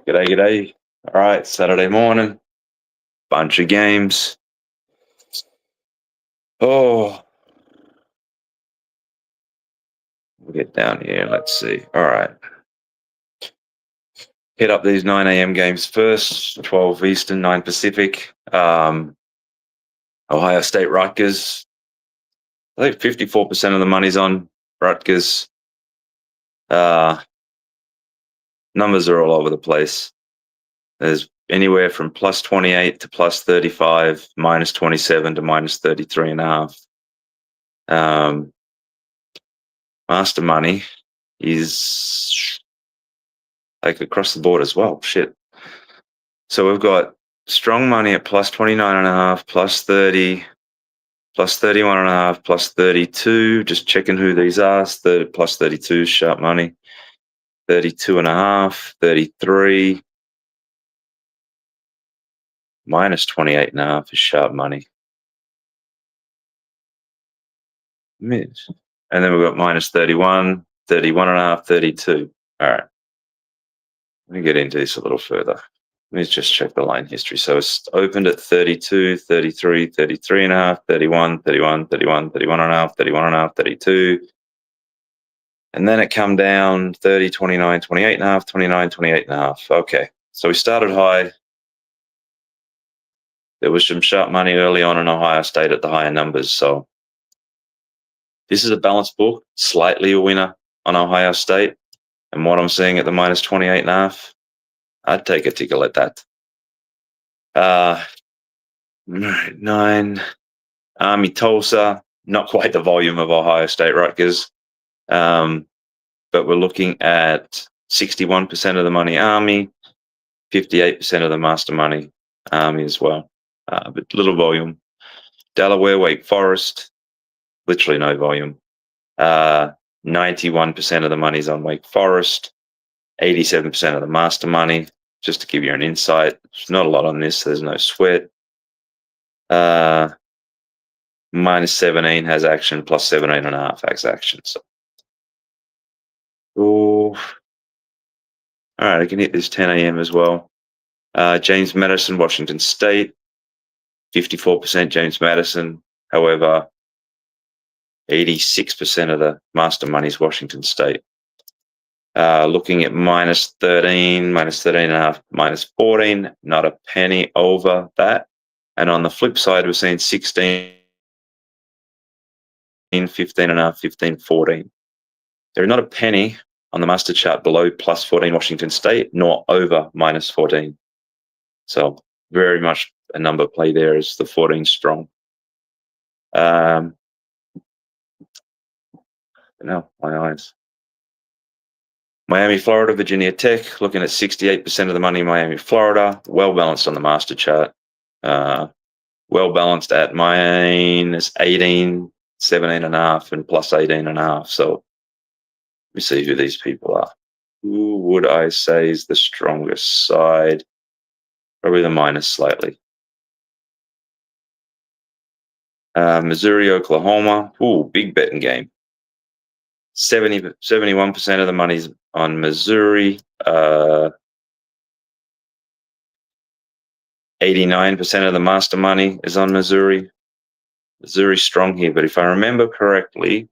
G'day, g'day. All right, Saturday morning, bunch of games. Oh, we'll get down here. Let's see. All right. Hit up these 9 a.m. games first, 12 Eastern, 9 Pacific. Ohio State Rutgers. I think 54% of the money's on Rutgers. Numbers are all over the place. There's anywhere from plus 28 to plus 35, minus 27 to minus 33.5. Master money is like across the board as well. Shit. So we've got strong money at plus 29.5, plus 30, plus 31.5, plus 32. Just checking who these are. Plus 32 sharp money. 32.5, 33. Minus 28.5 is sharp money. And then we've got minus 31, 31.5, 32. All right. Let me get into this a little further. Let me just check the line history. So it's opened at 32, 33, 33.5, 31, 31, 31, 31.5, 31.5, 32. And then it come down 30, 29, 28.5, 29, 28.5. Okay. So we started high. There was some sharp money early on in Ohio State at the higher numbers. So this is a balanced book, slightly a winner on Ohio State. And what I'm seeing at the minus 28.5, I'd take a tickle at that. 9, Army Tulsa, not quite the volume of Ohio State Rutgers. But we're looking at 61% of the money Army, 58% of the master money Army as well. But little volume. Delaware, Wake Forest, literally no volume. 91% of the money's on Wake Forest, 87% of the master money. Just to give you an insight, there's not a lot on this. There's no sweat. Minus 17 has action, plus 17.5 has action. So, all right, I can hit this 10 a.m. as well. James Madison, Washington State, 54% James Madison. However, 86% of the master money is Washington State. Looking at minus 13, minus 13.5, minus 14, not a penny over that. And on the flip side, we're seeing 16, 15.5, 15, 14. There's not a penny on the master chart below plus 14 Washington State, nor over minus 14. So very much a number play there is the 14 strong. No, my eyes. Miami, Florida, Virginia Tech, looking at 68% of the money in Miami, Florida, well balanced on the master chart. Well balanced at minus 18, 17.5, and plus 18.5. So let me see who these people are. Who would I say is the strongest side? Probably the minus slightly. Missouri, Oklahoma. Ooh, big betting game. 71% of the money's on Missouri. 89% of the master money is on Missouri. Missouri's strong here, but if I remember correctly,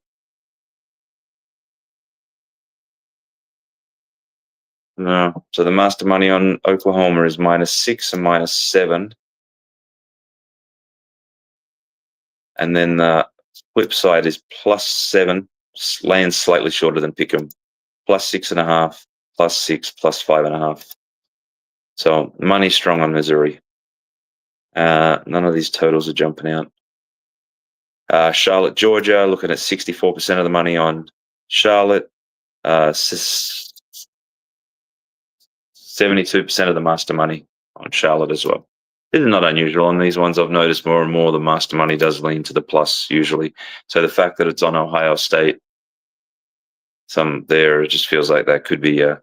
no. So the master money on Oklahoma is minus 6 and minus 7. And then the flip side is plus 7, lands slightly shorter than Pick'em. Plus 6.5, plus 6, plus 5.5. So money strong on Missouri. None of these totals are jumping out. Charlotte, Georgia, looking at 64% of the money on Charlotte. 72% of the master money on Charlotte as well. This is not unusual. On these ones, I've noticed more and more the master money does lean to the plus usually. So the fact that it's on Ohio State, it just feels like that could be an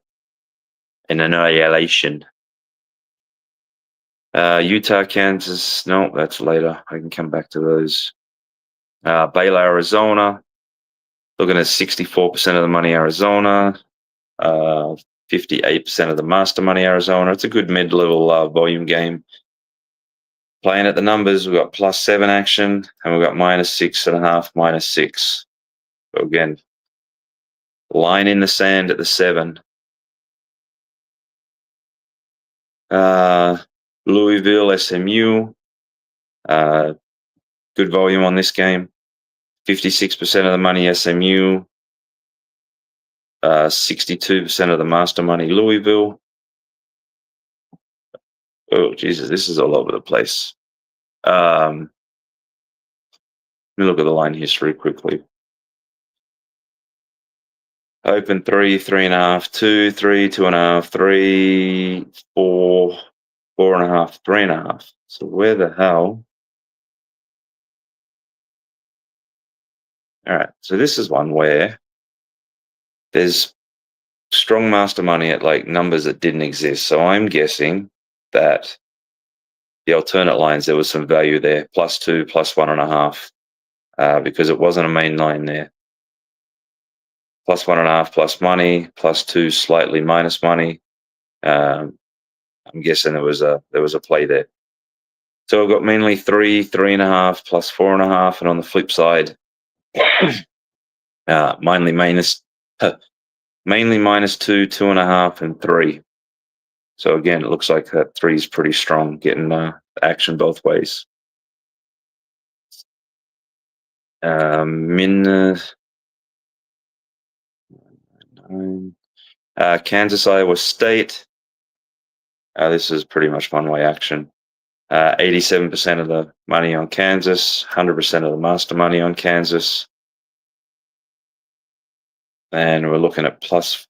annihilation. Utah, Kansas, no, that's later. I can come back to those. Baylor, Arizona, looking at 64% of the money, Arizona. 58% 58% of the master money, Arizona. It's a good mid-level volume game. Playing at the numbers, we've got +7 action, and we've got -6.5, -6. So again, line in the sand at the 7. Louisville, SMU. Good volume on this game. 56% of the money, SMU. 62% of the master money, Louisville. Oh, Jesus, this is all over the place. Let me look at the line history quickly. Open 3, 3.5, 2, 3, 2.5, 3, 4, 4.5, 3.5. So where the hell? All right, so this is one where there's strong master money at like numbers that didn't exist. So I'm guessing that the alternate lines, there was some value there, +2, +1.5, because it wasn't a main line there. +1.5 plus money, +2 slightly minus money. I'm guessing there was a play there. So I've got mainly 3, 3.5 plus 4.5, and on the flip side, mainly -2, 2.5, and 3. So again, it looks like that 3 is pretty strong, getting action both ways. Kansas, Iowa State. This is pretty much one-way action. 87% of the money on Kansas, 100% of the master money on Kansas. And we're looking at +4,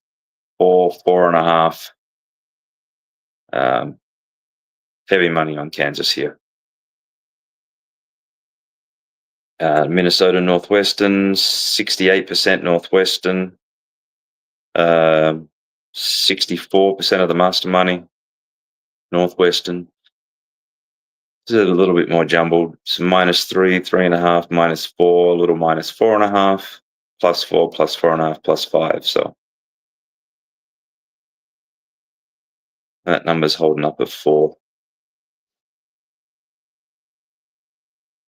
4.5. Heavy money on Kansas here. Minnesota Northwestern, 68% Northwestern. 64% of the master money, Northwestern. This is a little bit more jumbled. So -3, 3.5, -4, a little -4.5, +4, +4.5, +5. So that number's holding up at 4.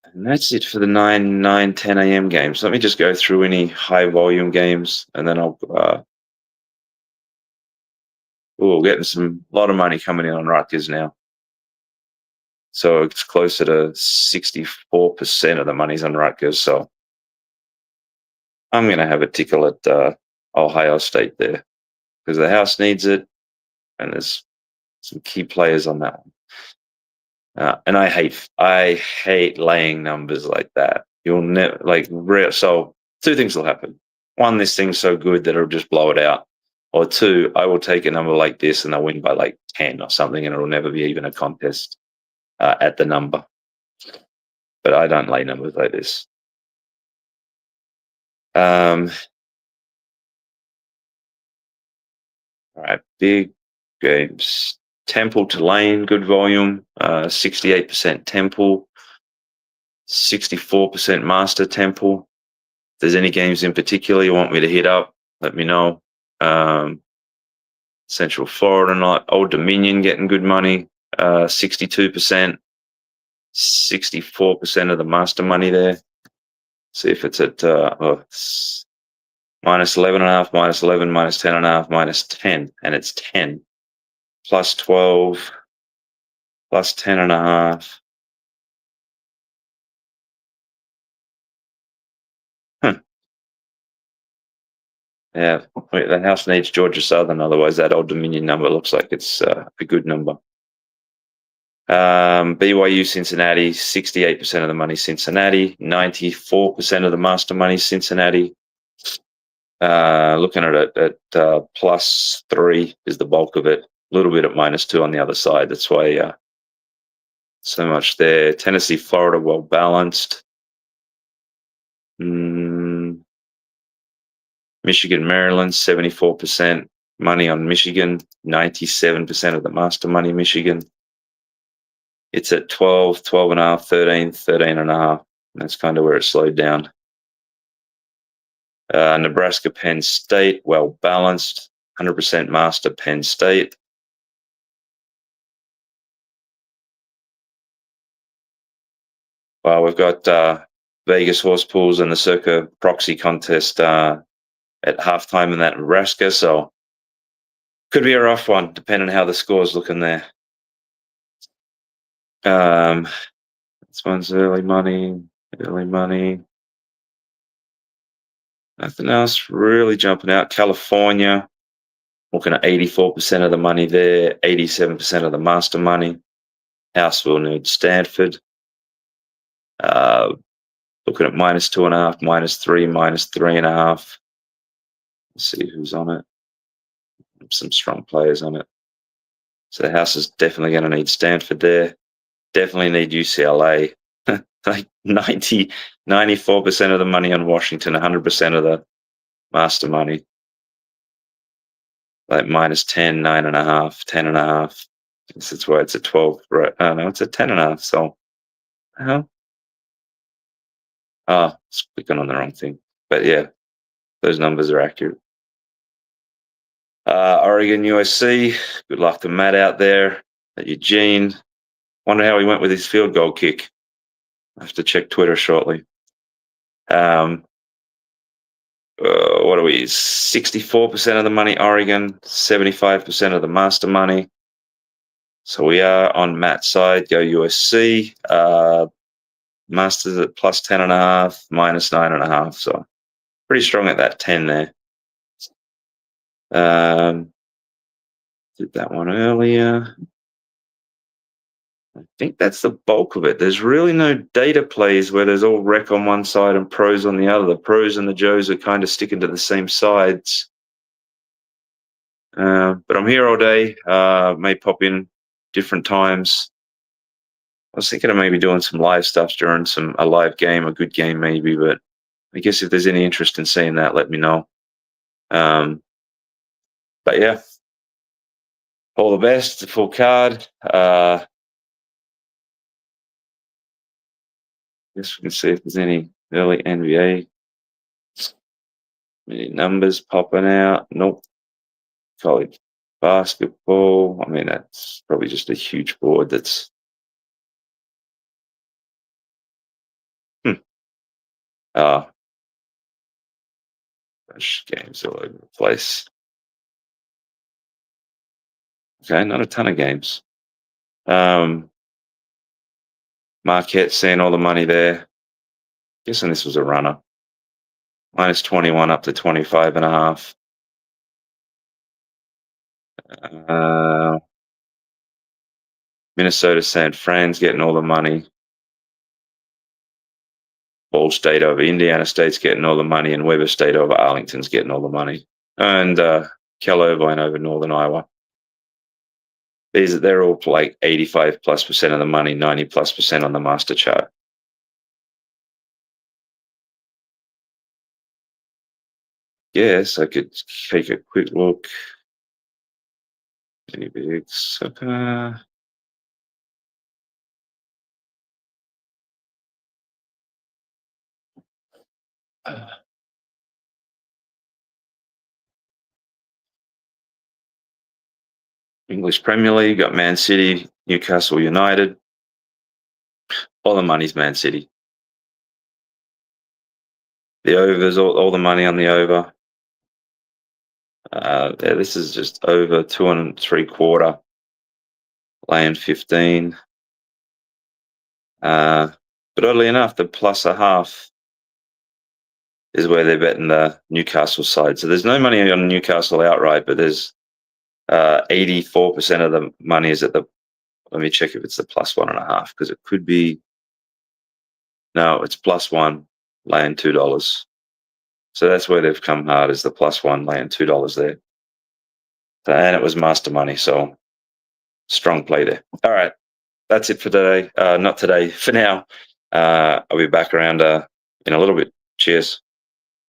And that's it for the 9, 9, 10 a.m. games. Let me just go through any high volume games, and then I'll getting a lot of money coming in on Rutgers now. So it's closer to 64% of the money's on Rutgers. So I'm going to have a tickle at Ohio State there, because the house needs it, and there's some key players on that one. And I hate laying numbers like that. You'll never so 2 things will happen. 1, this thing's so good that it'll just blow it out. Or 2, I will take a number like this and they'll win by like 10 or something, and it'll never be even a contest at the number. But I don't lay numbers like this. All right, big games. Temple Tulane, good volume. 68% Temple, 64% Master Temple. If there's any games in particular you want me to hit up, let me know. Central Florida, not Old Dominion, getting good money. 62%, 64% of the master money there. See if it's at -11.5, -11, -10.5, -10, and it's 10. +12, +10.5. Yeah, the house needs Georgia Southern, otherwise that Old Dominion number looks like it's a good number. BYU Cincinnati, 68% of the money Cincinnati, 94% of the master money Cincinnati. Looking at it at +3 is the bulk of it. A little bit at -2 on the other side. That's why so much there. Tennessee, Florida, well balanced. Michigan, Maryland, 74% money on Michigan, 97% of the master money Michigan. It's at 12, 12.5, 13, 13.5. That's kind of where it slowed down. Nebraska, Penn State, well balanced. 100% master Penn State. Well, we've got Vegas horse pools and the Circa proxy contest at halftime in that Nebraska, so could be a rough one depending on how the score's looking there. This one's early money. Nothing else really jumping out. California, looking at 84% of the money there, 87% of the master money. House will need Stanford. Looking at -2.5, -3, -3.5. Let's see who's on it. Some strong players on it. So the house is definitely going to need Stanford there. Definitely need UCLA. Like 94% of the money on Washington, 100% of the master money. Like -10, 9.5, 10.5. That's why it's a 12, right? Oh, no, it's a 10.5. So, it's clicking on the wrong thing. But yeah, those numbers are accurate. Oregon, USC. Good luck to Matt out there at Eugene. Wonder how he went with his field goal kick. I have to check Twitter shortly. What are we? 64% of the money, Oregon, 75% of the master money. So we are on Matt's side. Go USC. Masters at +10.5, -9.5. So pretty strong at that 10 there. Did that one earlier. I think that's the bulk of it. There's really no data plays where there's all rec on one side and pros on the other. The pros and the Joes are kind of sticking to the same sides. But I'm here all day. May pop in different times. I was thinking of maybe doing some live stuff during a live game, a good game maybe. But I guess if there's any interest in seeing that, let me know. But yeah, all the best. It's a full card. Guess we can see if there's any early NBA. Any numbers popping out? Nope. College basketball. I mean, that's probably just a huge board that's games all over the place. Okay, not a ton of games. Marquette seeing all the money there. Guessing this was a runner. -21 up to 25.5. Minnesota San Fran's getting all the money. Ball State over Indiana State's getting all the money, and Weber State over Arlington's getting all the money. And Cal Irvine over Northern Iowa. They're all like 85+% of the money, 90+% on the master chart. Yes, I could take a quick look. Any bigs? English Premier League, got Man City, Newcastle United. All the money's Man City. The overs, all the money on the over. Yeah, this is just over 2.75. Laying 15. But oddly enough, the +0.5 is where they're betting the Newcastle side. So there's no money on Newcastle outright, but there's 84% of the money is at the. Let me check if it's the +1.5, because it could be. No, it's +1, laying $2. So that's where they've come hard, is the +1, laying $2 there. And it was master money, so strong play there. All right, that's it for today. Not today, for now. I'll be back around in a little bit. Cheers.